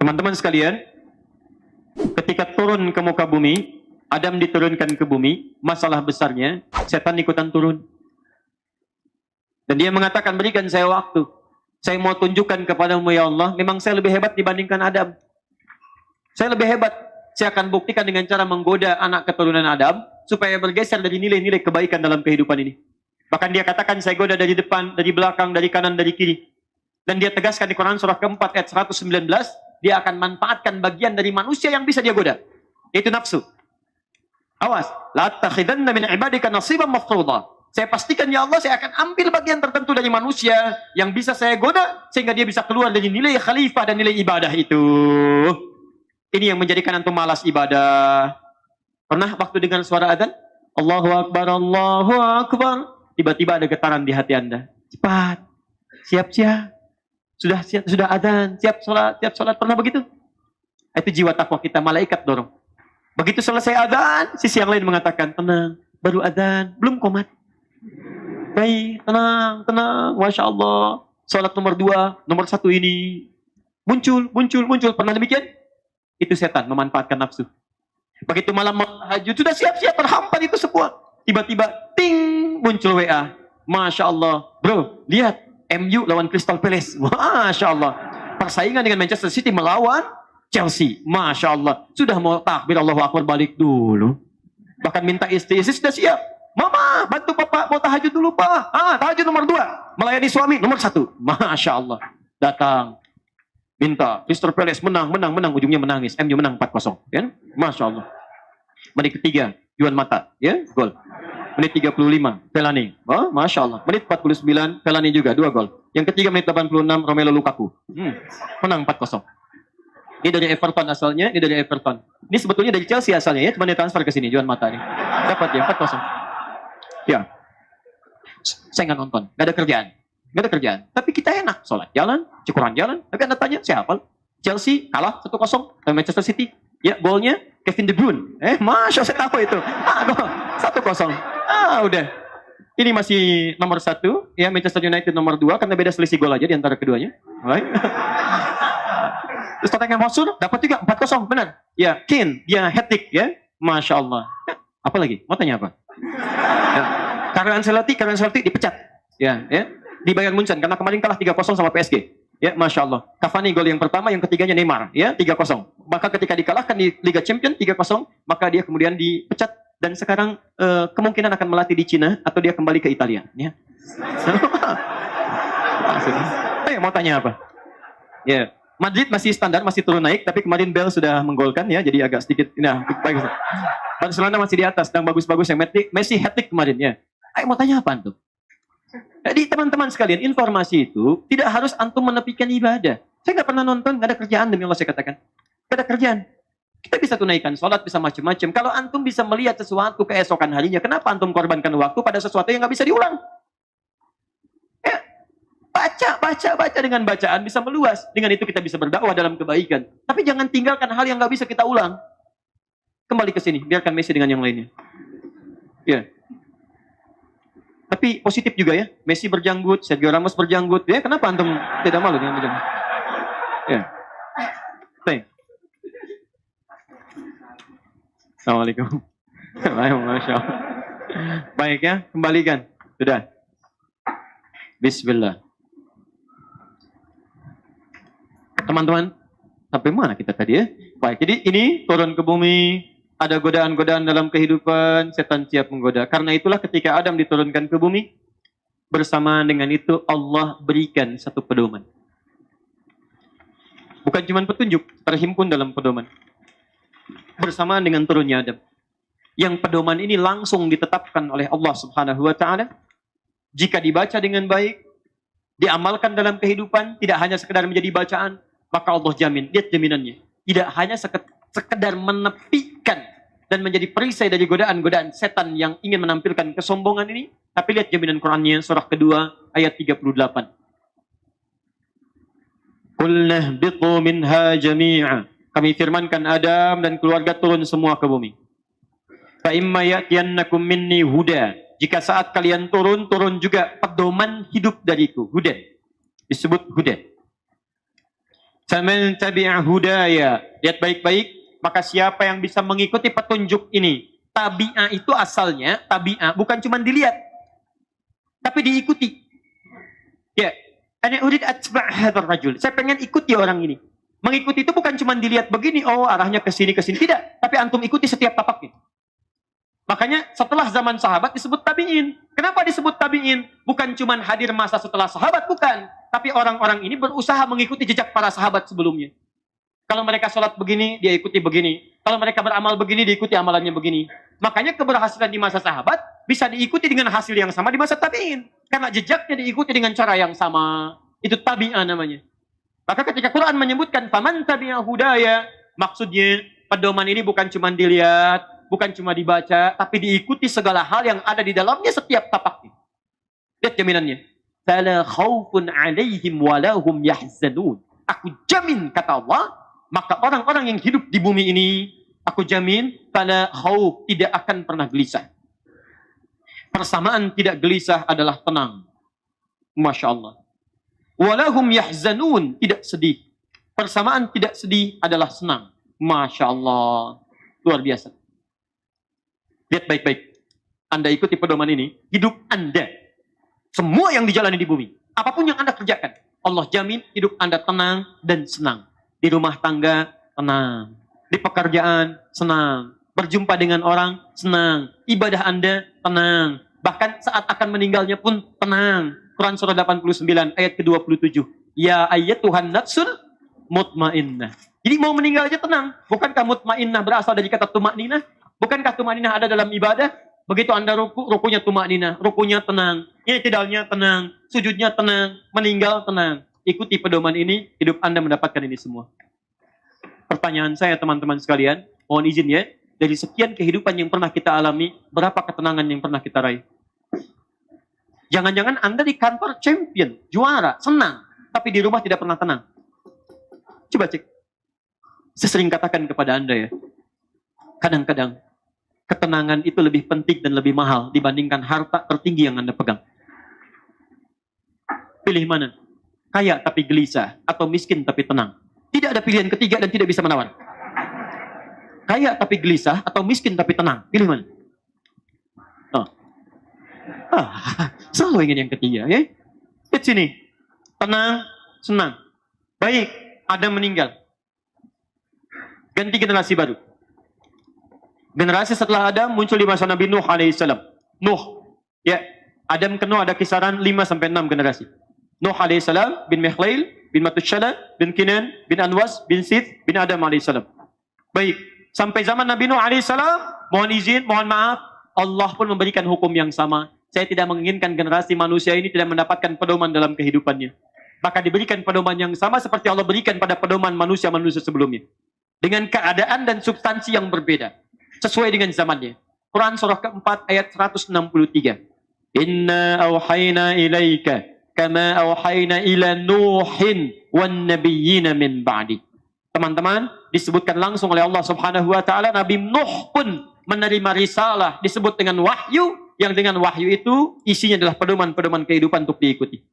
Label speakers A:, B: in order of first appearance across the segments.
A: Teman-teman sekalian, ketika turun ke muka bumi, Adam diturunkan ke bumi, masalah besarnya, setan ikutan turun. Dan dia mengatakan, berikan saya waktu. Saya mau tunjukkan kepadamu ya Allah, memang saya lebih hebat dibandingkan Adam. Saya lebih hebat. Saya akan buktikan dengan cara menggoda anak keturunan Adam, supaya bergeser dari nilai-nilai kebaikan dalam kehidupan ini. Bahkan dia katakan, saya goda dari depan, dari belakang, dari kanan, dari kiri. Dan dia tegaskan di Quran surah keempat ayat 119, dia akan manfaatkan bagian dari manusia yang bisa dia goda. Itu nafsu. Awas, la takhidanna min ibadika nasiban mafruḍa. Saya pastikan ya Allah, saya akan ambil bagian tertentu dari manusia yang bisa saya goda sehingga dia bisa keluar dari nilai khalifah dan nilai ibadah itu. Ini yang menjadikan antum malas ibadah. Pernah waktu dengar suara adzan, Allahu Akbar, Allahu Akbar, tiba-tiba ada getaran di hati Anda. Cepat, siap-siap. Sudah adzan, siap sholat, pernah begitu? Itu jiwa takwa kita, malaikat dorong. Begitu selesai adzan, sisi yang lain mengatakan, tenang, baru adzan, belum qomat. Baik, tenang, Masya Allah. Sholat nomor 2, nomor 1 ini muncul. Pernah demikian? Itu setan memanfaatkan nafsu. Begitu malam tahajud, sudah siap-siap, terhampar itu semua. Tiba-tiba, ting, muncul WA. Masya Allah, bro, lihat. MU lawan Crystal Palace. Masya Allah. Persaingan dengan Manchester City melawan Chelsea. Masya Allah. Sudah mau takbir Allahu Akbar, balik dulu. Bahkan minta istri sudah siap. Mama, bantu papa, mau tahajud dulu pak. Tahajud nomor 2. Melayani suami nomor 1. Masya Allah. Datang. Minta. Crystal Palace menang. Ujungnya menangis. MU menang 4-0. Ya? Masya Allah. Menit ketiga. Juan Mata. Ya, gol. Menit 35, Fellaini. Oh, Masya Allah. Menit 49, Fellaini juga, 2 gol. Yang ketiga menit 86, Romelu Lukaku. Menang 4-0. Ini dari Everton asalnya, ini dari Everton. Ini sebetulnya dari Chelsea asalnya ya, cuma ditransfer ke sini, Juan Mata ini. Dapat ya, 4-0. Ya. Saya nggak nonton, nggak ada kerjaan. Tapi kita enak, sholat jalan, syukuran jalan. Tapi Anda tanya, siapa? Chelsea kalah 1-0 dari Manchester City. Ya, golnya Kevin De Bruyne. Masya Allah, saya tahu itu. Gol 1-0. Udah. Ini masih nomor 1, ya, Manchester United nomor 2, karena beda selisih gol aja di antara keduanya. Baik. Terus Tottenham Hotspur dapat juga 4-0, benar. Ya, Kane, dia hat-trick ya. Masya Allah. Apa lagi? Mau tanya apa? Ya. Carlo Ancelotti dipecat. Ya. Di Bayern Munchen karena kemarin kalah 3-0 sama PSG. Ya, Masya Allah. Cavani gol yang pertama, yang ketiganya Neymar. Ya, 3-0. Maka ketika dikalahkan di Liga Champions 3-0, maka dia kemudian dipecat. Dan sekarang kemungkinan akan melatih di Cina atau dia kembali ke Italia. Ya. Mau tanya apa? Ya, Madrid masih standar, masih turun naik, tapi kemarin Bale sudah menggolkan ya, jadi agak sedikit. Nah, bagus. Barcelona masih di atas, dan bagus-bagus yang Messi hat-trick kemarin ya. Mau tanya apa antum? Jadi teman-teman sekalian, informasi itu tidak harus antum menepikan ibadah. Saya nggak pernah nonton, nggak ada kerjaan demi Allah saya katakan. Nggak ada kerjaan. Kita bisa tunaikan sholat, bisa macam-macam. Kalau antum bisa melihat sesuatu keesokan harinya, kenapa antum korbankan waktu pada sesuatu yang nggak bisa diulang? Ya, baca dengan bacaan bisa meluas. Dengan itu kita bisa berdakwah dalam kebaikan. Tapi jangan tinggalkan hal yang nggak bisa kita ulang. Kembali ke sini, biarkan Messi dengan yang lainnya. Ya. Tapi positif juga ya. Messi berjanggut, Sergio Ramos berjanggut. Ya, kenapa antum tidak malu dengan berjanggut? Ya. Baik. Assalamualaikum. Masya Allah. Baik ya, kembalikan. Sudah. Bismillah. Teman-teman, sampai mana kita tadi ya? Baik, jadi ini turun ke bumi, ada godaan-godaan dalam kehidupan, setan siap menggoda. Karena itulah ketika Adam diturunkan ke bumi, bersamaan dengan itu Allah berikan satu pedoman. Bukan cuma petunjuk, terhimpun dalam pedoman. Bersamaan dengan turunnya Adam. Yang pedoman ini langsung ditetapkan oleh Allah Subhanahu wa taala. Jika dibaca dengan baik, diamalkan dalam kehidupan, tidak hanya sekedar menjadi bacaan, maka Allah jamin, lihat jaminannya. Tidak hanya sekedar menepikan dan menjadi perisai dari godaan-godaan setan yang ingin menampilkan kesombongan ini, tapi lihat jaminan Qur'annya surah kedua ayat 38. Qulna biqu minha jami'a. Kami firmankan Adam dan keluarga turun semua ke bumi. Fa imma ya'tiyannakum minni huda. Jika saat kalian turun juga pedoman hidup dariku. Huda. Disebut huda. Faman tabi'a hudaya. Lihat baik-baik, maka siapa yang bisa mengikuti petunjuk ini. Tabi'ah itu asalnya, tabi'ah bukan cuma dilihat, tapi diikuti. Ya, ana urid atba' hadzal rajul. Saya pengen ikuti orang ini. Mengikuti itu bukan cuma dilihat begini, oh arahnya ke sini, tidak, tapi antum ikuti setiap tapaknya. Makanya setelah zaman sahabat disebut tabi'in. Kenapa disebut tabi'in? Bukan cuma hadir masa setelah sahabat, bukan. Tapi orang-orang ini berusaha mengikuti jejak para sahabat sebelumnya. Kalau mereka sholat begini, dia ikuti begini. Kalau mereka beramal begini, diikuti amalannya begini. Makanya keberhasilan di masa sahabat bisa diikuti dengan hasil yang sama di masa tabi'in. Karena jejaknya diikuti dengan cara yang sama. Itu tabi'ah namanya. Maka ketika Quran menyebutkan faman tabi'a hudaya, maksudnya pedoman ini bukan cuma dilihat, bukan cuma dibaca, tapi diikuti segala hal yang ada di dalamnya setiap tapaknya. Lihat jaminannya. Fala khaufun 'alaihim wa lahum yahzanun. Aku jamin, kata Allah, maka orang-orang yang hidup di bumi ini, aku jamin, fala khauf, tidak akan pernah gelisah. Persamaan tidak gelisah adalah tenang. Masya Allah. Wa lahum yahzanun, tidak sedih. Persamaan tidak sedih adalah senang. Masya Allah. Luar biasa. Lihat baik-baik. Anda ikuti pedoman ini, hidup Anda, semua yang dijalani di bumi, apapun yang Anda kerjakan, Allah jamin hidup Anda tenang dan senang. Di rumah tangga, tenang. Di pekerjaan, senang. Berjumpa dengan orang, senang. Ibadah Anda, tenang. Bahkan saat akan meninggalnya pun, tenang. Quran surah 89, ayat ke-27. Ya ayyatuhan nafsul mutmainnah. Jadi mau meninggal aja tenang. Bukankah mutmainnah berasal dari kata tumakninah? Bukankah tumakninah ada dalam ibadah? Begitu Anda rukunya tumakninah, rukunya tenang, i'tidalnya tenang, sujudnya tenang, meninggal tenang. Ikuti pedoman ini, hidup Anda mendapatkan ini semua. Pertanyaan saya teman-teman sekalian, mohon izin ya, dari sekian kehidupan yang pernah kita alami, berapa ketenangan yang pernah kita raih? Jangan-jangan Anda di kantor champion, juara, senang, tapi di rumah tidak pernah tenang. Coba cek. Saya sering katakan kepada Anda ya, kadang-kadang ketenangan itu lebih penting dan lebih mahal dibandingkan harta tertinggi yang Anda pegang. Pilih mana? Kaya tapi gelisah, atau miskin tapi tenang. Tidak ada pilihan ketiga dan tidak bisa menawar. Kaya tapi gelisah, atau miskin tapi tenang. Pilih mana? Oh. Selalu ingin yang ketiga. Ya? Lihat sini. Tenang, senang. Baik, Adam meninggal. Ganti generasi baru. Generasi setelah Adam muncul di masa Nabi Nuh alaihissalam. Nuh, ya, Adam ke Nuh ada kisaran 5-6 generasi. Nuh alaihissalam bin Mikhlail, bin Matusyala, bin Kinan, bin Anwas, bin Sith, bin Adam alaihissalam. Baik, sampai zaman Nabi Nuh alaihissalam, mohon izin, mohon maaf, Allah pun memberikan hukum yang sama. Saya tidak menginginkan generasi manusia ini tidak mendapatkan pedoman dalam kehidupannya. Maka diberikan pedoman yang sama seperti Allah berikan pada pedoman manusia-manusia sebelumnya. Dengan keadaan dan substansi yang berbeda. Sesuai dengan zamannya. Quran surah keempat ayat 163. Inna awhayna ilaika kama awhayna ila Nuhin wan nabiyyina min ba'di. Teman-teman, disebutkan langsung oleh Allah Subhanahu wa taala, Nabi Nuh pun menerima risalah disebut dengan wahyu, yang dengan wahyu itu isinya adalah pedoman-pedoman kehidupan untuk diikuti.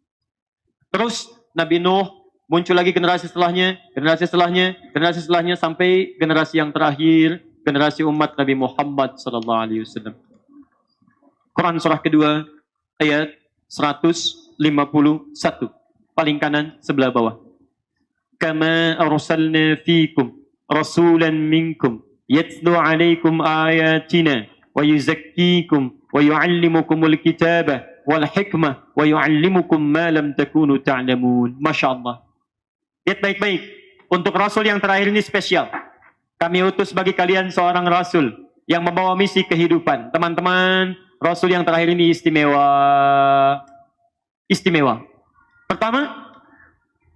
A: Terus Nabi Nuh muncul lagi generasi setelahnya, generasi setelahnya, generasi setelahnya sampai generasi yang terakhir, generasi umat Nabi Muhammad sallallahu alaihi wasallam. Quran surah kedua ayat 151. Paling kanan sebelah bawah. Kama arsalna fiikum rasulan minkum yatlu alaikum ayatina wa yuzakkikum wa yuallimukumul kitaba wal hikmah wa yuallimukum ma lam takunu ta'lamun. Masyaallah. Lihat baik-baik. Untuk rasul yang terakhir ini spesial. Kami utus bagi kalian seorang rasul yang membawa misi kehidupan. Teman-teman, rasul yang terakhir ini istimewa. Istimewa. Pertama,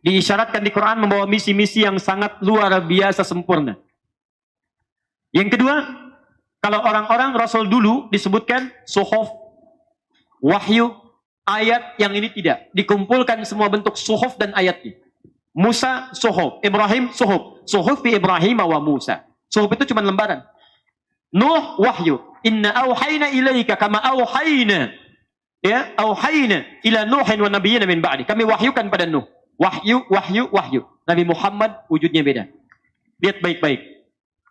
A: diisyaratkan di Quran membawa misi-misi yang sangat luar biasa sempurna. Yang kedua, kalau orang-orang rasul dulu disebutkan suhuf, wahyu, ayat, yang ini tidak. Dikumpulkan semua bentuk suhuf dan ayatnya. Musa suhuf, Ibrahim suhuf, suhuf fi Ibrahim wa Musa. Suhuf itu cuma lembaran. Nuh wahyu. Inna auhayna ilaika kama auhayna. Ya, auhayna ila Nuhin wa nabiyyina min ba'di. Kami wahyukan pada Nuh. Wahyu, wahyu, wahyu. Nabi Muhammad wujudnya beda. Lihat baik-baik.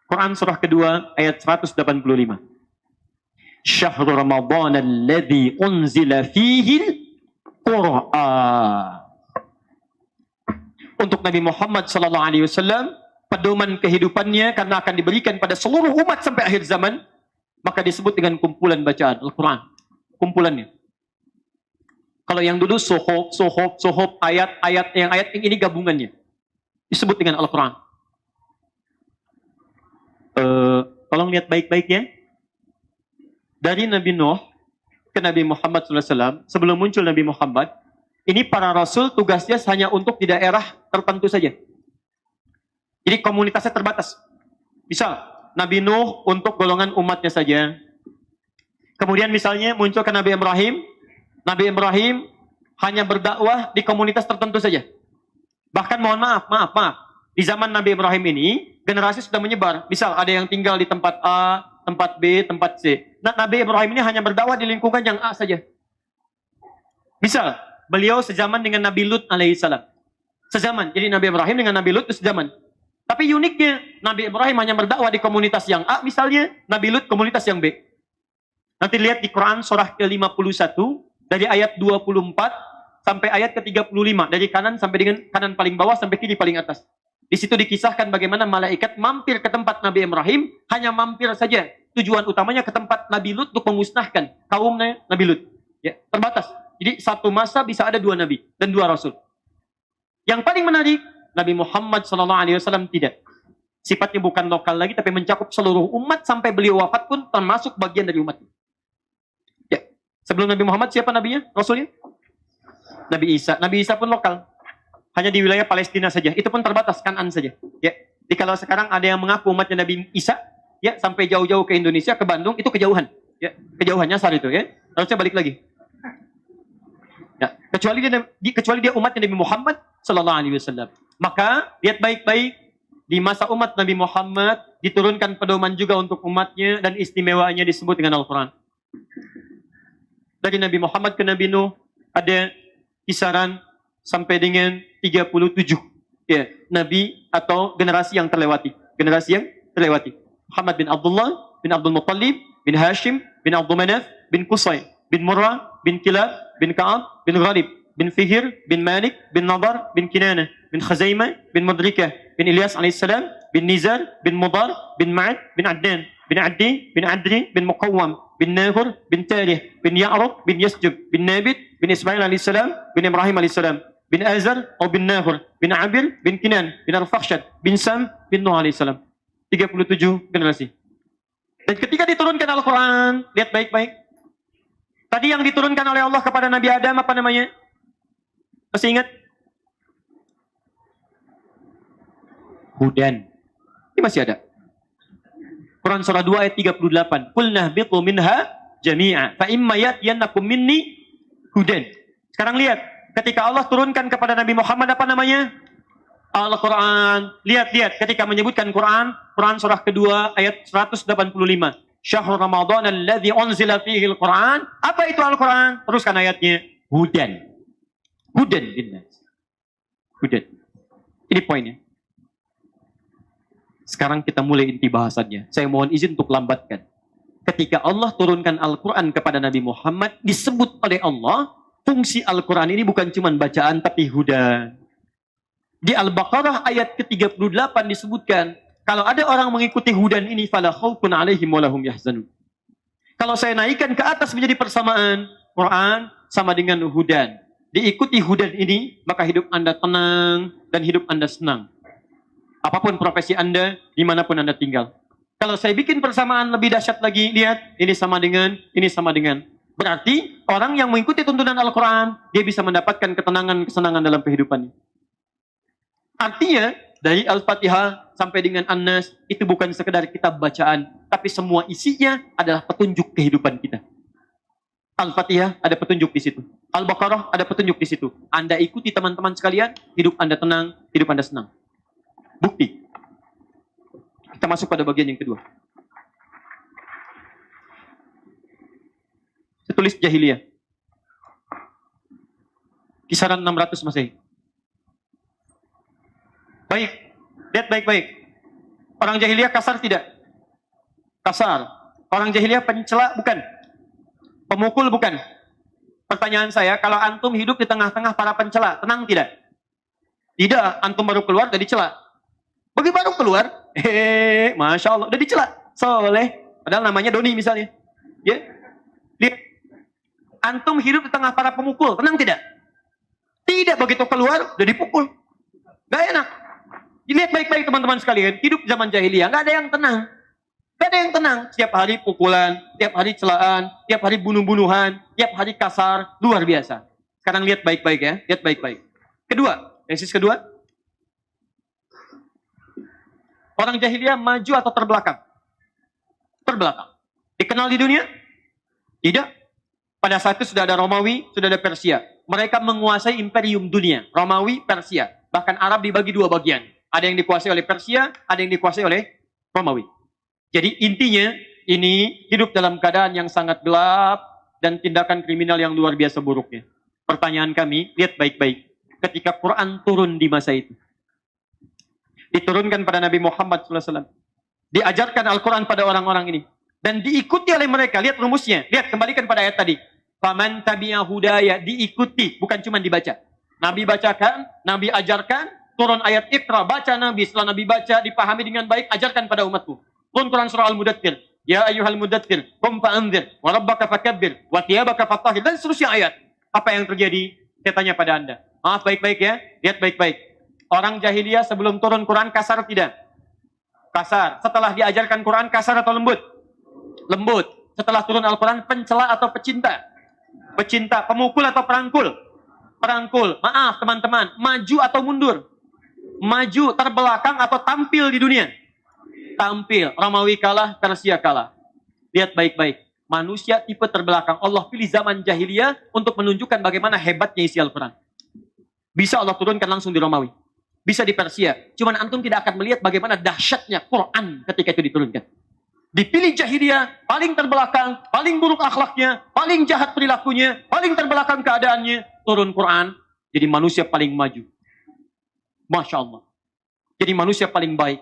A: Quran surah kedua ayat 185. Syahrul Ramadan alladzi unzila fihi Quran. Untuk Nabi Muhammad sallallahu alaihi wasallam, pedoman kehidupannya karena akan diberikan pada seluruh umat sampai akhir zaman, maka disebut dengan kumpulan bacaan Al-Quran. Kumpulannya. Kalau yang dulu sohob, ayat yang ini gabungannya. Disebut dengan Al-Quran. Tolong lihat baik-baiknya. Dari Nabi Nuh ke Nabi Muhammad SAW, sebelum muncul Nabi Muhammad, ini para rasul tugasnya hanya untuk di daerah tertentu saja. Jadi komunitasnya terbatas. Misal, Nabi Nuh untuk golongan umatnya saja. Kemudian misalnya muncul ke Nabi Ibrahim. Nabi Ibrahim hanya berdakwah di komunitas tertentu saja. Bahkan mohon maaf. Di zaman Nabi Ibrahim ini, generasi sudah menyebar. Misal ada yang tinggal di tempat A, tempat B, tempat C. Nah, Nabi Ibrahim ini hanya berdakwah di lingkungan yang A saja. Misal, beliau sezaman dengan Nabi Lut alaihissalam. Sezaman. Jadi Nabi Ibrahim dengan Nabi Lut itu sezaman. Tapi uniknya, Nabi Ibrahim hanya berdakwah di komunitas yang A, misalnya, Nabi Lut komunitas yang B. Nanti lihat di Quran surah ke-51, dari ayat 24 sampai ayat ke-35. Dari kanan sampai dengan kanan paling bawah sampai kiri paling atas. Di situ dikisahkan bagaimana malaikat mampir ke tempat Nabi Ibrahim, hanya mampir saja. Tujuan utamanya ke tempat Nabi Lut untuk memusnahkan kaumnya Nabi Lut. Ya, terbatas. Jadi satu masa bisa ada 2 nabi dan 2 rasul. Yang paling menarik, Nabi Muhammad SAW tidak. Sifatnya bukan lokal lagi, tapi mencakup seluruh umat sampai beliau wafat pun termasuk bagian dari umat. Ya. Sebelum Nabi Muhammad siapa nabinya? Rasulnya? Nabi Isa. Nabi Isa pun lokal. Hanya di wilayah Palestina saja. Itu pun terbatas, Kanan saja. Ya. Jadi kalau sekarang ada yang mengaku umatnya Nabi Isa, ya sampai jauh-jauh ke Indonesia, ke Bandung, itu kejauhan. Ya, kejauhannya nyasar itu ya. Harusnya balik lagi. Ya, kecuali dia umatnya Nabi Muhammad sallallahu alaihi wasallam. Maka lihat baik-baik, di masa umat Nabi Muhammad diturunkan pedoman juga untuk umatnya dan istimewanya disebut dengan Al-Quran. Dari Nabi Muhammad ke Nabi Nuh ada kisaran sampai dengan 37 ya, nabi atau generasi yang terlewati. Generasi yang terlewati. Muhammad bin Abdullah, bin Abdul Muttalib, bin Hashim, bin Abdul Manaf, bin Qusay, bin Murrah, bin Kilab, bin Ka'ab, bin Ghalib, bin Fihir, bin Malik, bin Nadar, bin Kinana, bin Khazaimah, bin Mudrikah, bin Ilyas alaihissalam, bin Nizar, bin Mudar, bin Ma'ad, bin Adnan, bin Addi, bin Adri, bin Muqawwam, bin Nahur, bin Tarih, bin Ya'rub, bin Yasjub, bin Nabit, bin Ismail alaihissalam, bin Ibrahim alaihissalam, bin Azar, atau bin Nahur, bin Abir, bin Kinan, bin Al-Fakhshad, bin Sam, bin Nuh alaihissalam. 37 generasi. Dan ketika diturunkan Al-Quran, lihat baik-baik. Tadi yang diturunkan oleh Allah kepada Nabi Adam, apa namanya? Masih ingat? Hudan. Ini masih ada. Quran surah 2 ayat 38. Qulna bitu minha jami'a. Fa imma ya'tiyannakum minni hudan. Sekarang lihat. Ketika Allah turunkan kepada Nabi Muhammad apa namanya? Al-Quran. Lihat. Ketika menyebutkan Quran. Quran surah kedua ayat 185. Syahrul Ramadan alladzi unzila fihi al-Quran. Apa itu Al-Quran? Teruskan ayatnya. Hudan. Hudan linnas. Hudan. Ini poinnya. Sekarang kita mulai inti bahasannya. Saya mohon izin untuk lambatkan. Ketika Allah turunkan Al-Quran kepada Nabi Muhammad, disebut oleh Allah, fungsi Al-Quran ini bukan cuma bacaan, tapi hudan. Di Al-Baqarah ayat ke-38 disebutkan, kalau ada orang mengikuti hudan ini, fala khaufun alaihim wa lahum yahzanun. Kalau saya naikkan ke atas menjadi persamaan, Quran sama dengan hudan. Diikuti hudan ini, maka hidup Anda tenang dan hidup Anda senang. Apapun profesi Anda, dimanapun Anda tinggal. Kalau saya bikin persamaan lebih dahsyat lagi, lihat, ini sama dengan, ini sama dengan. Berarti, orang yang mengikuti tuntunan Al-Quran, dia bisa mendapatkan ketenangan, kesenangan dalam kehidupannya. Artinya, dari Al-Fatihah sampai dengan An-Nas, itu bukan sekedar kitab bacaan, tapi semua isinya adalah petunjuk kehidupan kita. Al-Fatihah ada petunjuk di situ. Al-Baqarah ada petunjuk di situ. Anda ikuti teman-teman sekalian, hidup Anda tenang, hidup Anda senang. Bukti. Kita masuk pada bagian yang kedua. Saya tulis jahiliyah. Kisaran 600 Masehi. baik-baik. Orang jahiliyah kasar tidak? Kasar. Orang jahiliyah pencela bukan? Pemukul bukan? Pertanyaan saya, kalau antum hidup di tengah-tengah para pencela, tenang tidak? Tidak, antum baru keluar dari dicela. Begitu baru keluar, Masya Allah, udah dicela. Soleh, padahal namanya Doni misalnya. Ya, lihat. Antum hidup di tengah para pemukul, tenang tidak? Tidak, begitu keluar, udah dipukul. Gak enak. Lihat baik-baik teman-teman sekalian, hidup zaman jahiliyah, gak ada yang tenang. Gak ada yang tenang. Setiap hari pukulan, tiap hari celaan, tiap hari bunuh-bunuhan, tiap hari kasar, luar biasa. Sekarang lihat baik-baik ya, lihat baik-baik. Kedua, tesis kedua. Orang jahiliyah maju atau terbelakang? Terbelakang. Dikenal di dunia? Tidak. Pada saat itu sudah ada Romawi, sudah ada Persia. Mereka menguasai imperium dunia. Romawi, Persia. Bahkan Arab dibagi dua bagian. Ada yang dikuasai oleh Persia, ada yang dikuasai oleh Romawi. Jadi intinya, ini hidup dalam keadaan yang sangat gelap dan tindakan kriminal yang luar biasa buruknya. Pertanyaan kami, lihat baik-baik. Ketika Quran turun di masa itu, diturunkan pada Nabi Muhammad SAW. Diajarkan Al-Quran pada orang-orang ini. Dan diikuti oleh mereka. Lihat rumusnya. Lihat, kembalikan pada ayat tadi. Faman tabi'a hudaya. Diikuti, bukan cuma dibaca. Nabi bacakan, Nabi ajarkan, turun ayat Iqra, baca Nabi. Setelah Nabi baca, dipahami dengan baik, ajarkan pada umatku. Turun Quran surah Al-Mudaththir. Ya ayyuhal mudaththir, qum fa'anzir, wa rabbaka fakabbir, wa thiyabaka fatahhir. Dan seterusnya ayat. Apa yang terjadi? Saya tanya pada Anda. Maaf baik-baik ya. Lihat baik-baik. Orang jahiliyah sebelum turun Quran kasar tidak? Kasar. Setelah diajarkan Quran kasar atau lembut? Lembut. Setelah turun Al-Quran pencela atau pecinta? Pecinta. Pemukul atau perangkul? Perangkul. Maaf teman-teman. Maju atau mundur? Maju, terbelakang atau tampil di dunia? Tampil. Romawi kalah, Persia kalah. Lihat baik-baik. Manusia tipe terbelakang. Allah pilih zaman jahiliyah untuk menunjukkan bagaimana hebatnya isi Al-Quran. Bisa Allah turunkan langsung di Romawi. Bisa di Persia. Cuman antum tidak akan melihat bagaimana dahsyatnya Quran ketika itu diturunkan. Dipilih jahiliyah, paling terbelakang, paling buruk akhlaknya, paling jahat perilakunya, paling terbelakang keadaannya. Turun Quran, jadi manusia paling maju. Masya Allah. Jadi manusia paling baik.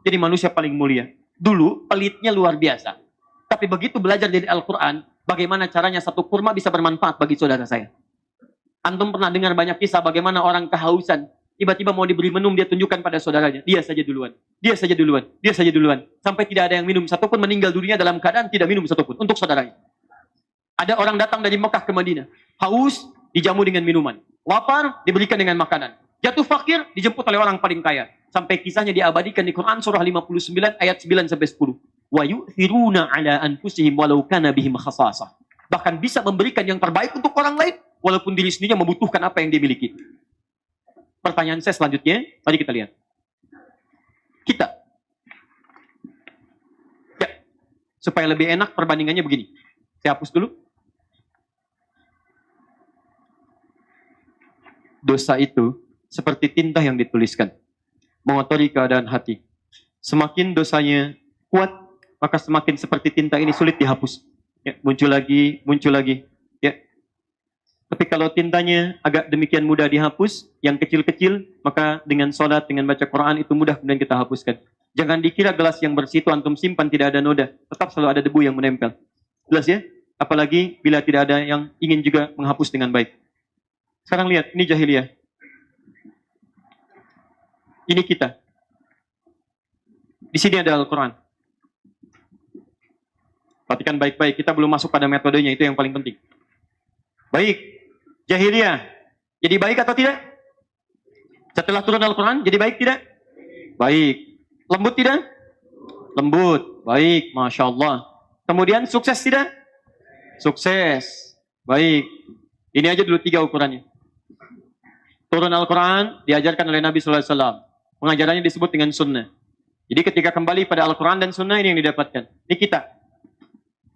A: Jadi manusia paling mulia. Dulu pelitnya luar biasa. Tapi begitu belajar dari Al-Quran, bagaimana caranya satu kurma bisa bermanfaat bagi saudara saya. Antum pernah dengar banyak kisah bagaimana orang kehausan. Tiba-tiba mau diberi minum, dia tunjukkan pada saudaranya. Dia saja duluan. Dia saja duluan. Dia saja duluan. Sampai tidak ada yang minum satupun, meninggal dunia dalam keadaan tidak minum satupun. Untuk saudaranya. Ada orang datang dari Mekah ke Madinah. Haus, dijamu dengan minuman. Lapar, diberikan dengan makanan. Jatuh fakir, dijemput oleh orang paling kaya. Sampai kisahnya diabadikan di Quran surah 59 ayat 9-10. Wa yu'thiruna ala anfusihim walau kana bihim khasasah. Bahkan bisa memberikan yang terbaik untuk orang lain, walaupun diri sendirinya membutuhkan apa yang dia miliki. Pertanyaan saya selanjutnya, mari kita lihat. Kita. Ya, supaya lebih enak perbandingannya begini. Saya hapus dulu. Dosa itu seperti tinta yang dituliskan. Mengotori keadaan hati. Semakin dosanya kuat, maka semakin seperti tinta ini sulit dihapus. Ya, muncul lagi, muncul lagi. Ya. Tapi kalau tintanya agak demikian mudah dihapus, yang kecil-kecil, maka dengan sholat, dengan baca Quran itu mudah kemudian kita hapuskan. Jangan dikira gelas yang bersih itu antum simpan tidak ada noda. Tetap selalu ada debu yang menempel. Jelas ya? Apalagi bila tidak ada yang ingin juga menghapus dengan baik. Sekarang lihat, ini jahiliyah. Ini kita. Di sini ada Al-Quran. Perhatikan baik-baik, kita belum masuk pada metodenya, itu yang paling penting. Baik, jahiliyah. Jadi baik atau tidak? Setelah turun Al-Quran, jadi baik tidak? Baik. Lembut tidak? Lembut. Baik, Masya Allah. Kemudian sukses tidak? Sukses. Baik. Ini aja dulu 3 ukurannya. Turun Al-Quran, diajarkan oleh Nabi SAW. Pengajarannya disebut dengan sunnah. Jadi ketika kembali pada Al-Quran dan sunnah, ini yang didapatkan. Ini kita.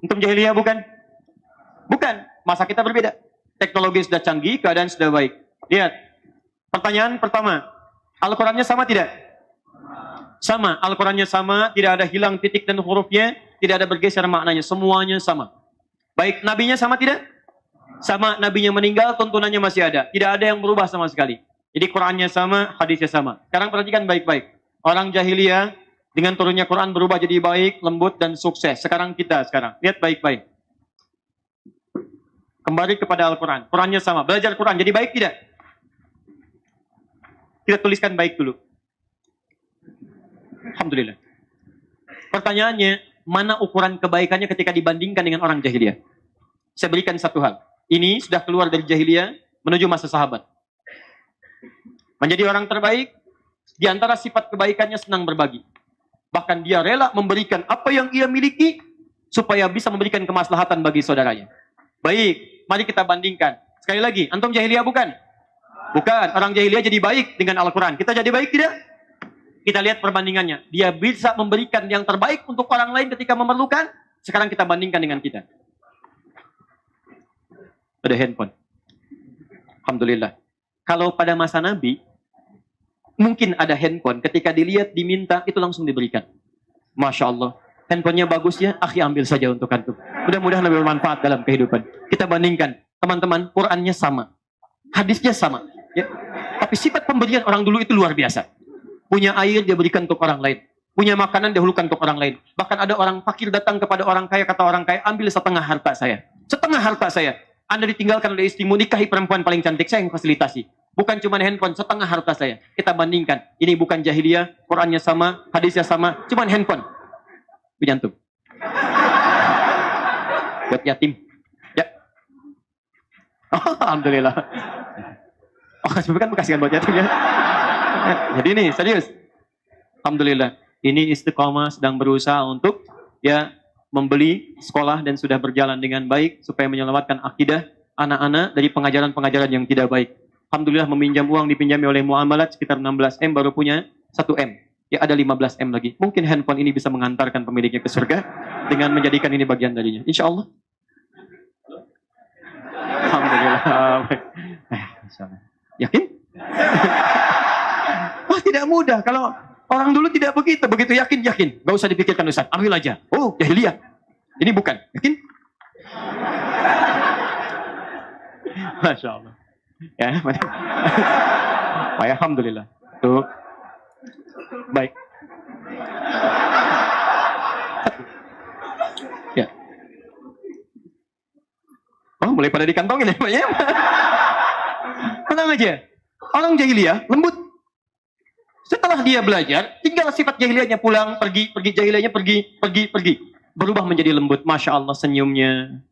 A: Antum jahiliyah bukan? Bukan. Masa kita berbeda. Teknologi sudah canggih, keadaan sudah baik. Lihat. Pertanyaan pertama. Al-Qurannya sama tidak? Sama. Al-Qurannya sama. Tidak ada hilang titik dan hurufnya. Tidak ada bergeser maknanya. Semuanya sama. Baik. Nabinya sama tidak? Sama. Nabinya meninggal, tuntunannya masih ada. Tidak ada yang berubah sama sekali. Jadi Qurannya sama, hadisnya sama. Sekarang perhatikan baik-baik. Orang jahiliyah dengan turunnya Quran berubah jadi baik, lembut, dan sukses. Sekarang kita lihat baik-baik. Kembali kepada Al-Quran. Qurannya sama. Belajar Quran jadi baik tidak? Kita tuliskan baik dulu. Alhamdulillah. Pertanyaannya, mana ukuran kebaikannya ketika dibandingkan dengan orang jahiliyah? Saya berikan satu hal. Ini sudah keluar dari jahiliyah menuju masa sahabat. Menjadi orang terbaik, di antara sifat kebaikannya senang berbagi. Bahkan dia rela memberikan apa yang ia miliki supaya bisa memberikan kemaslahatan bagi saudaranya. Baik, mari kita bandingkan. Sekali lagi, antum jahiliyah bukan? Bukan, orang jahiliyah jadi baik dengan Al-Quran. Kita jadi baik tidak? Kita lihat perbandingannya. Dia bisa memberikan yang terbaik untuk orang lain ketika memerlukan. Sekarang kita bandingkan dengan kita. Ada handphone. Alhamdulillah. Kalau pada masa Nabi, mungkin ada handphone. Ketika dilihat, diminta, itu langsung diberikan. Masya Allah. Handphonenya bagus ya, akhi ambil saja untuk antum. Mudah-mudahan lebih bermanfaat dalam kehidupan. Kita bandingkan. Teman-teman, Qurannya sama. Hadisnya sama. Ya. Tapi sifat pemberian orang dulu itu luar biasa. Punya air, dia berikan untuk orang lain. Punya makanan, dia hulukan untuk orang lain. Bahkan ada orang fakir datang kepada orang kaya, kata orang kaya, ambil setengah harta saya. Setengah harta saya. Anda ditinggalkan oleh istrimu, nikahi perempuan paling cantik, saya yang fasilitasi. Bukan cuma handphone, setengah harta saya. Kita bandingkan. Ini bukan jahiliyah, Qurannya sama, hadisnya sama, cuma handphone. Punya antum. Buat yatim. Ya. Oh, alhamdulillah. Oh, kan bekasihkan buat yatim ya. Jadi ini serius. Alhamdulillah. Ini istiqomah sedang berusaha untuk ya membeli sekolah dan sudah berjalan dengan baik supaya menyelamatkan akidah anak-anak dari pengajaran-pengajaran yang tidak baik. Alhamdulillah meminjam uang dipinjami oleh muamalat sekitar 16 M baru punya 1 M. Ya ada 15 M lagi. Mungkin handphone ini bisa mengantarkan pemiliknya ke surga dengan menjadikan ini bagian darinya. Insya Allah. Alhamdulillah. Yakin? Wah, tidak mudah. Kalau orang dulu tidak begitu. Begitu yakin. Gak usah dipikirkan Ustaz. Ambil aja. Oh, jahiliyah. Ini bukan. Yakin? Masya Allah. Ya, alhamdulillah. Tuh. Baik. Ya. Oh, mulai pada dikantongin ya, Pak ya. Tenang aja. Orang jahiliyah lembut. Setelah dia belajar, tinggal sifat jahiliyahnya pulang, pergi jahiliyahnya pergi. Berubah menjadi lembut. Masya Allah senyumnya.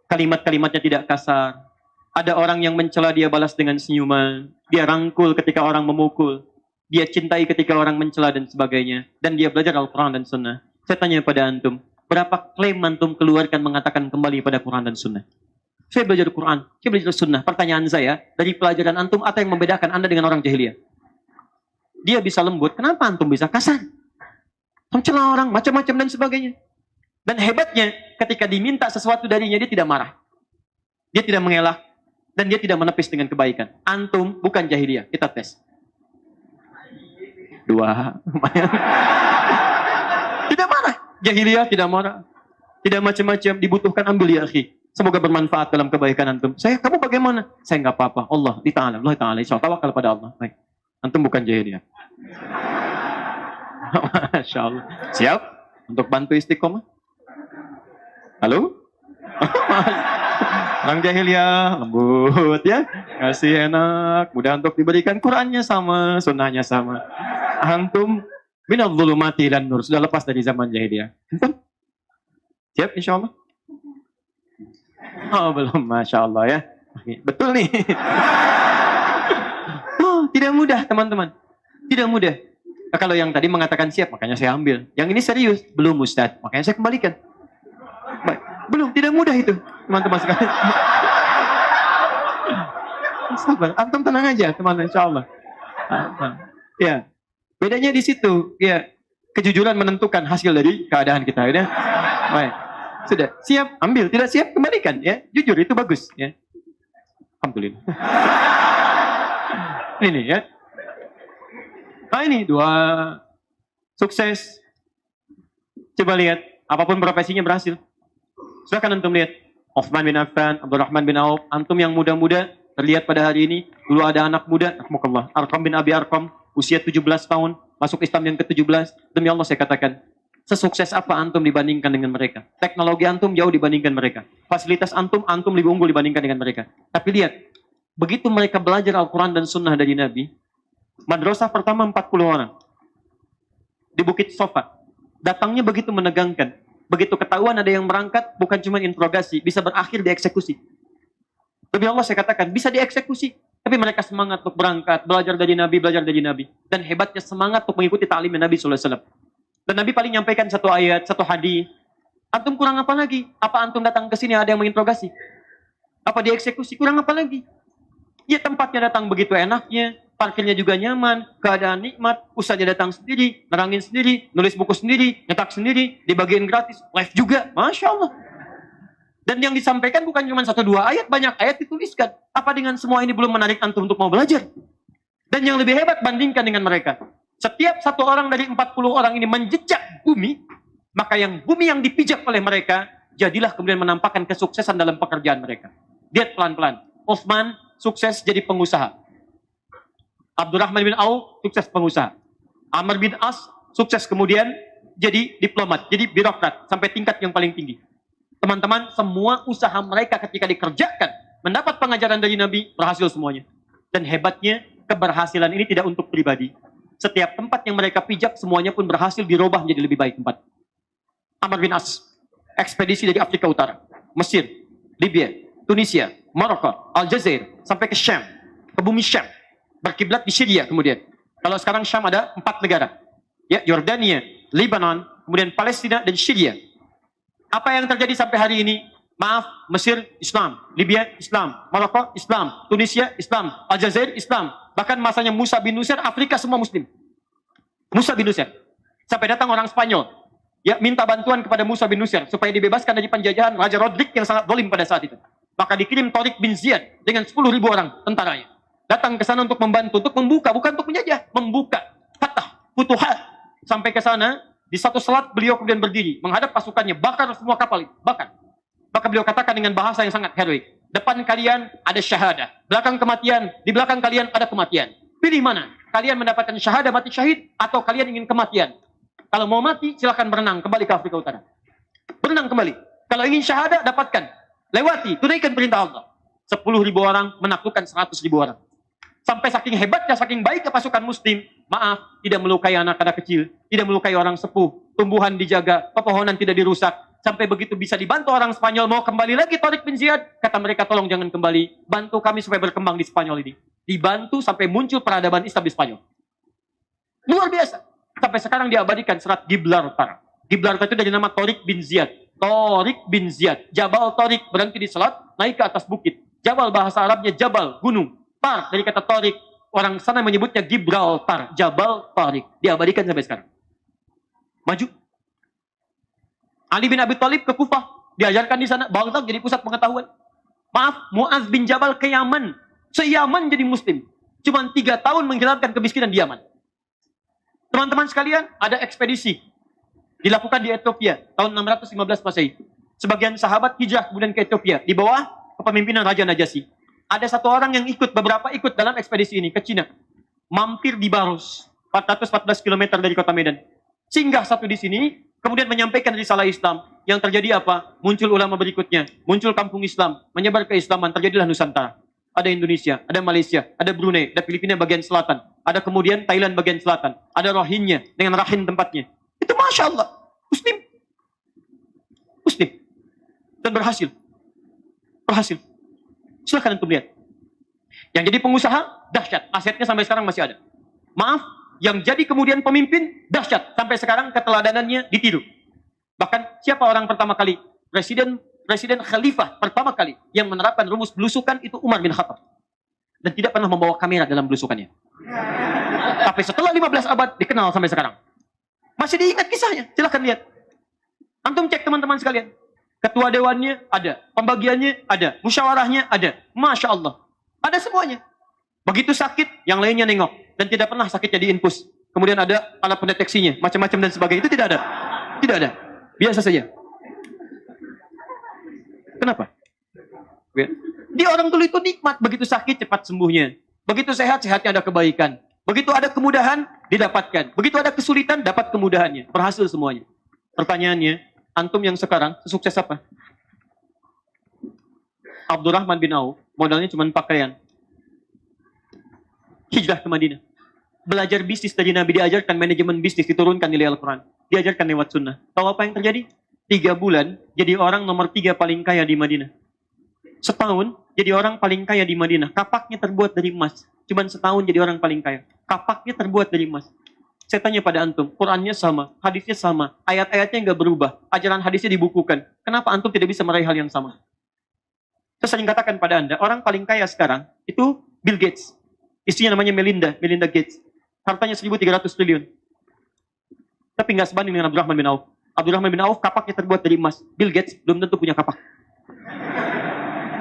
A: Kalimat-kalimatnya tidak kasar. Ada orang yang mencela, dia balas dengan senyuman. Dia rangkul ketika orang memukul. Dia cintai ketika orang mencela dan sebagainya. Dan dia belajar Al-Quran dan Sunnah. Saya tanya pada antum, berapa klaim antum keluarkan mengatakan kembali pada Quran dan Sunnah? Saya belajar Quran, saya belajar Sunnah. Pertanyaan saya, dari pelajaran antum, apa yang membedakan anda dengan orang jahiliyah? Dia bisa lembut, kenapa antum bisa kasar? Mencela orang, macam-macam dan sebagainya. Dan hebatnya, ketika diminta sesuatu darinya, dia tidak marah. Dia tidak mengelak. Dan dia tidak menepis dengan kebaikan. Antum bukan jahiliyah. Kita tes. 2. Tidak marah. Jahiliyah tidak marah. Tidak macam-macam. Dibutuhkan ambil ya akhi. Semoga bermanfaat dalam kebaikan antum. Kamu bagaimana? Saya nggak apa-apa. Allah Ta'ala. Insya Allah tawakal pada Allah. Baik. Antum bukan jahiliyah. Masya Allah. Siap? Untuk bantu istiqomah? Halo? Orang jahiliyah, lembut ya. Kasih enak. Mudah untuk diberikan. Qurannya sama, sunnahnya sama. Antum minadh dhulumati ilan nur. Sudah lepas dari zaman jahiliyah. Siap insya Allah? Oh belum, Masya Allah ya. Betul nih. Oh, tidak mudah teman-teman. Tidak mudah. Nah, kalau yang tadi mengatakan siap, makanya saya ambil. Yang ini serius. Belum Ustaz, makanya saya kembalikan. Baik. Belum, tidak mudah itu. Teman-teman sekalian. Sabar, antum tenang aja teman-teman, insya Allah. Ya, bedanya di situ. Ya, kejujuran menentukan hasil dari keadaan kita. Ya. Baik. Sudah, siap, ambil. Tidak siap, kembalikan. Ya, jujur, itu bagus. Ya. Alhamdulillah. Ini ya. Nah ini 2 sukses. Coba lihat, apapun profesinya berhasil. Silahkan antum lihat. Uthman bin Affan, Abdurrahman bin Auf, antum yang muda-muda terlihat pada hari ini. Dulu ada anak muda, Arqam bin Abi Arqam, usia 17 tahun, masuk Islam yang ke-17. Demi Allah saya katakan, sesukses apa antum dibandingkan dengan mereka? Teknologi antum jauh dibandingkan mereka. Fasilitas antum lebih unggul dibandingkan dengan mereka. Tapi lihat, begitu mereka belajar Al-Quran dan Sunnah dari Nabi, madrasah pertama 40 orang. Di Bukit Sofa. Datangnya begitu menegangkan. Begitu ketahuan ada yang berangkat, bukan cuma interogasi, bisa berakhir dieksekusi. Demi Allah saya katakan, bisa dieksekusi. Tapi mereka semangat untuk berangkat, belajar dari Nabi. Dan hebatnya semangat untuk mengikuti ta'lim Nabi SAW. Dan Nabi paling nyampaikan satu ayat, satu hadis. Antum kurang apa lagi? Apa antum datang ke sini ada yang menginterogasi? Apa dieksekusi? Kurang apa lagi? Ya tempatnya datang begitu enaknya, parkirnya juga nyaman, keadaan nikmat, usahanya datang sendiri, nerangin sendiri, nulis buku sendiri, nyetak sendiri, dibagiin gratis, live juga. Masya Allah. Dan yang disampaikan bukan cuma 1-2 ayat, banyak ayat dituliskan. Apa dengan semua ini belum menarik antum untuk mau belajar? Dan yang lebih hebat bandingkan dengan mereka. Setiap satu orang dari 40 orang ini menjejak bumi, maka yang bumi yang dipijak oleh mereka, jadilah kemudian menampakkan kesuksesan dalam pekerjaan mereka. Lihat pelan-pelan. Utsman sukses jadi pengusaha. Abdurrahman bin Auf sukses pengusaha. Amr bin As sukses kemudian jadi diplomat, jadi birokrat, sampai tingkat yang paling tinggi. Teman-teman, semua usaha mereka ketika dikerjakan, mendapat pengajaran dari Nabi, berhasil semuanya. Dan hebatnya, keberhasilan ini tidak untuk pribadi. Setiap tempat yang mereka pijak, semuanya pun berhasil dirubah menjadi lebih baik tempat. Amr bin As, ekspedisi dari Afrika Utara, Mesir, Libya, Tunisia, Maroko, Aljazair, sampai ke Syam, ke bumi Syam. Berkiblat di Syria kemudian. Kalau sekarang Syam ada 4 negara. Ya, Yordania, Lebanon, kemudian Palestina, dan Syria. Apa yang terjadi sampai hari ini? Maaf, Mesir, Islam. Libya, Islam. Maroko, Islam. Tunisia, Islam. Aljazair, Islam. Bahkan masanya Musa bin Nusair, Afrika semua Muslim. Musa bin Nusair. Sampai datang orang Spanyol. Ya, minta bantuan kepada Musa bin Nusair supaya dibebaskan dari penjajahan Raja Rodrik yang sangat zalim pada saat itu. Maka dikirim Tariq bin Ziyad dengan 10.000 orang tentaranya. Datang ke sana untuk membantu, untuk membuka, bukan untuk menjajah. Membuka. Fatah, futuhat. Sampai ke sana, di satu selat beliau kemudian berdiri, menghadap pasukannya, bakar semua kapal itu, bakar. Maka beliau katakan dengan bahasa yang sangat heroik, depan kalian ada syahadah, belakang kematian, di belakang kalian ada kematian. Pilih mana? Kalian mendapatkan syahadah mati syahid, atau kalian ingin kematian? Kalau mau mati, silakan berenang kembali ke Afrika Utara. Berenang kembali. Kalau ingin syahadah, dapatkan. Lewati, tunaikan perintah Allah. 10.000 orang menaklukkan 100.000 orang. Sampai saking hebatnya, saking baiknya pasukan muslim, maaf, tidak melukai anak-anak kecil, tidak melukai orang sepuh, tumbuhan dijaga, pepohonan tidak dirusak, sampai begitu bisa dibantu orang Spanyol, mau kembali lagi Tariq bin Ziyad, kata mereka, tolong jangan kembali, bantu kami supaya berkembang di Spanyol ini. Dibantu sampai muncul peradaban Islam di Spanyol. Luar biasa. Sampai sekarang diabadikan serat Gibraltar. Gibraltar itu dari nama Tariq bin Ziyad. Tariq bin Ziyad. Jabal Tariq, berhenti di selat, naik ke atas bukit. Jabal bahasa Arabnya Jabal, gunung. Tar, dari kata Tariq, orang sana menyebutnya Gibraltar, Jabal Tariq, diabadikan sampai sekarang. Maju. Ali bin Abi Thalib ke Kufah, diajarkan di sana, Baghdad jadi pusat pengetahuan. Maaf, Muaz bin Jabal ke Yaman, se-Yaman jadi muslim. Cuma 3 tahun menghilangkan kemiskinan di Yaman. Teman-teman sekalian, ada ekspedisi dilakukan di Ethiopia tahun 615 Masehi. Sebagian sahabat hijrah kemudian ke Ethiopia di bawah kepemimpinan Raja Najasyi. Ada satu orang yang ikut, beberapa ikut dalam ekspedisi ini ke Cina. Mampir di Baros, 414 km dari kota Medan. Singgah satu di sini, kemudian menyampaikan risalah Islam. Yang terjadi apa? Muncul ulama berikutnya, muncul kampung Islam, menyebar keislaman, terjadilah Nusantara. Ada Indonesia, ada Malaysia, ada Brunei, ada Filipina bagian selatan, ada kemudian Thailand bagian selatan, ada Rohingya dengan Rakhine tempatnya. Itu Masya Allah, Muslim. Muslim. Dan berhasil. Berhasil. Silahkan antum lihat. Yang jadi pengusaha, dahsyat. Asetnya sampai sekarang masih ada. Maaf, yang jadi kemudian pemimpin, dahsyat. Sampai sekarang keteladanannya ditiru. Bahkan siapa orang pertama kali? Presiden Khalifah pertama kali yang menerapkan rumus belusukan itu Umar bin Khattab. Dan tidak pernah membawa kamera dalam belusukannya. Tapi setelah 15 abad, dikenal sampai sekarang. Masih diingat kisahnya. Silahkan lihat. Antum cek teman-teman sekalian. Ketua dewannya ada, pembagiannya ada, musyawarahnya ada. Masya Allah. Ada semuanya. Begitu sakit, yang lainnya nengok. Dan tidak pernah sakitnya diinfus. Kemudian ada alat pendeteksinya, macam-macam dan sebagainya. Itu tidak ada. Tidak ada. Biasa saja. Kenapa? Di orang dulu itu nikmat. Begitu sakit, cepat sembuhnya. Begitu sehat, sehatnya ada kebaikan. Begitu ada kemudahan, didapatkan. Begitu ada kesulitan, dapat kemudahannya. Berhasil semuanya. Pertanyaannya, antum yang sekarang sesukses apa? Abdurrahman bin Auf, modalnya cuma pakaian. Hijrah ke Madinah. Belajar bisnis dari Nabi, diajarkan manajemen bisnis, diturunkan nilai Al-Quran. Diajarkan lewat sunnah. Tahu apa yang terjadi? 3 bulan, jadi orang nomor 3 paling kaya di Madinah. Setahun, jadi orang paling kaya di Madinah. Kapaknya terbuat dari emas. Cuman setahun jadi orang paling kaya. Kapaknya terbuat dari emas. Saya tanya pada antum, Qurannya sama, hadisnya sama, ayat-ayatnya nggak berubah, ajaran hadisnya dibukukan. Kenapa antum tidak bisa meraih hal yang sama? Saya sering katakan pada anda, orang paling kaya sekarang itu Bill Gates. Istrinya namanya Melinda Gates. Hartanya 1.300 triliun. Tapi nggak sebanding dengan Abdurrahman bin Auf. Abdurrahman bin Auf kapaknya terbuat dari emas. Bill Gates belum tentu punya kapak.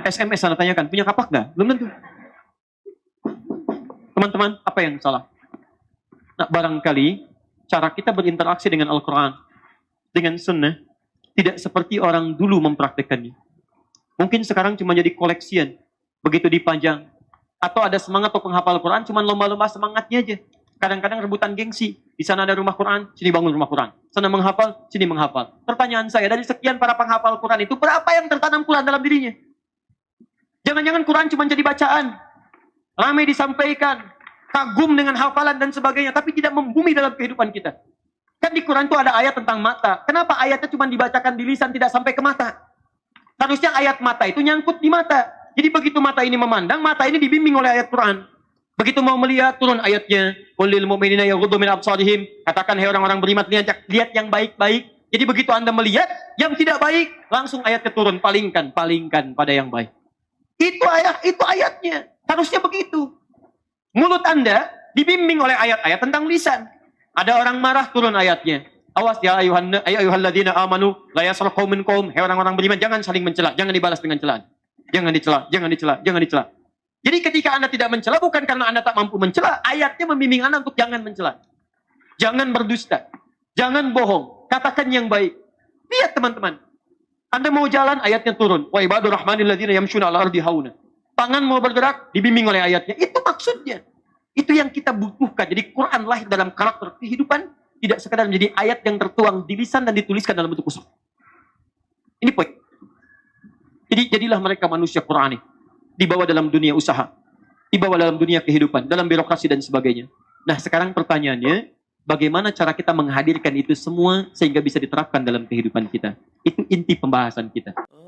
A: SMS anda tanyakan, punya kapak nggak? Belum tentu. Teman-teman, apa yang salah? Nah, barangkali cara kita berinteraksi dengan Al-Quran, dengan sunnah, tidak seperti orang dulu mempraktekannya. Mungkin sekarang cuma jadi koleksian, begitu dipajang. Atau ada semangat untuk menghafal Al-Quran, cuma lomba-lomba semangatnya aja. Kadang-kadang rebutan gengsi. Di sana ada rumah Quran, sini bangun rumah Quran. Sana menghafal, sini menghafal. Pertanyaan saya, dari sekian para penghafal Quran itu, berapa yang tertanam Quran dalam dirinya? Jangan-jangan Quran cuma jadi bacaan. Ramai disampaikan. Kagum dengan hafalan dan sebagainya, tapi tidak membumi dalam kehidupan kita. Kan di Quran itu ada ayat tentang mata. Kenapa ayatnya cuma dibacakan di lisan, tidak sampai ke mata? Harusnya ayat mata itu nyangkut di mata. Jadi begitu mata ini memandang, mata ini dibimbing oleh ayat Quran. Begitu mau melihat, turun ayatnya. Qul lil mu'minina yaghuddu min absarihim. Katakan, hai orang-orang beriman, lihat yang baik-baik. Jadi begitu Anda melihat yang tidak baik, langsung ayatnya turun, palingkan pada yang baik. Itu ayatnya. Harusnya begitu. Mulut Anda dibimbing oleh ayat-ayat tentang lisan. Ada orang marah, turun ayatnya. Awas ya ayyuhalladzina amanu la yasraq qaumun qaum. Hai orang-orang beriman, jangan saling mencela, jangan dibalas dengan celaan. Jangan dicela. Jadi ketika Anda tidak mencela, bukan karena Anda tak mampu mencela, ayatnya membimbing Anda untuk jangan mencela. Jangan berdusta. Jangan bohong. Katakan yang baik. Lihat teman-teman. Anda mau jalan, ayatnya turun. Wa ibadur rahmanil ladzina yamshuna 'alal ardi hauna. Tangan mau bergerak, dibimbing oleh ayatnya. Itu maksudnya. Itu yang kita butuhkan. Jadi Quran lahir dalam karakter kehidupan, tidak sekadar menjadi ayat yang tertuang di lisan dan dituliskan dalam bentuk khusus. Ini poin. Jadi jadilah mereka manusia Qurani. Dibawa dalam dunia usaha. Dibawa dalam dunia kehidupan. Dalam birokrasi dan sebagainya. Nah sekarang pertanyaannya, bagaimana cara kita menghadirkan itu semua sehingga bisa diterapkan dalam kehidupan kita? Itu inti pembahasan kita.